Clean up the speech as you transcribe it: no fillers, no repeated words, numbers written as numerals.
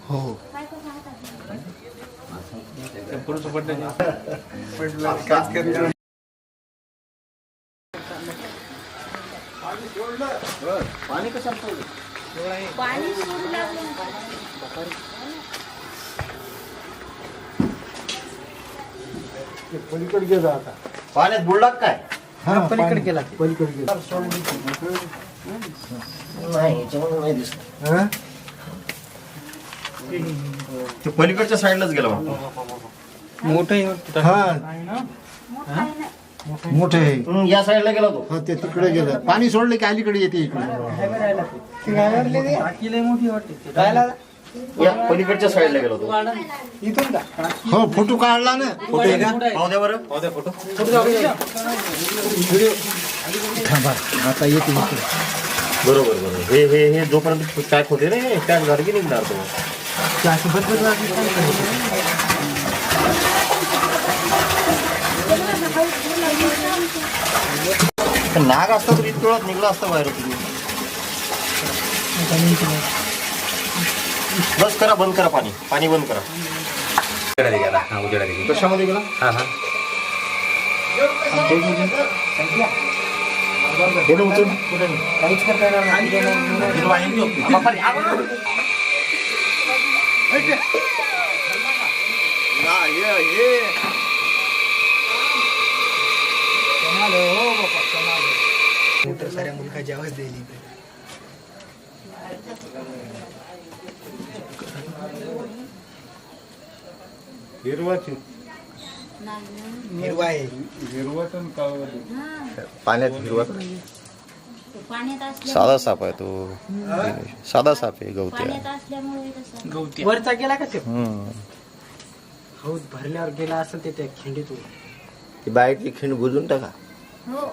हो पाणी कसं पाणी सोडलं पलीकडे गेला आता. पाण्यात बुडला काय? हा पलीकडे गेला. पलीकडे गेला. नाही याच्यामध्ये नाही दिसत. हा? ते पलीकडच्या साईडलाच गेला वाटतं. हा मोठे आहे. या साईडला गेला तो. हा ते तिकडे गेलं. पाणी सोडलं की अलीकडे येते इकडे. या पलीकडच्या साईडला गेला तो. हो फोटो काढला ना. फोटो आहे का? पाहू द्या बरं. पाहू द्या फोटो. थांबा आता येते इकडे. बरोबर बरोबर. हे हे हे जोपर्यंत पॅक होते ना पॅक झालं की निघणार तो. नाग असता तर इतक्या वेळात निघला असता बाहेर तुम्ही. बस करा, बंद करा पाणी. पाणी बंद करा. कशामध्ये गेला? हे ना उचल. साऱ्या मुलगाची आवाज दिली. हिरवा आहे. पाण्यात हिरवा पाण्यात असल्या साधा साप आहे तो. साधा साप आहे गवती आहे. पाण्यात असल्यामुळे तसं गवती वरचा गेला का ते? हम्म. हौद भरल्यावर गेला असेल ते त्या खिंडीतून. ती बाहेरची खिंड बुजून टाका. हो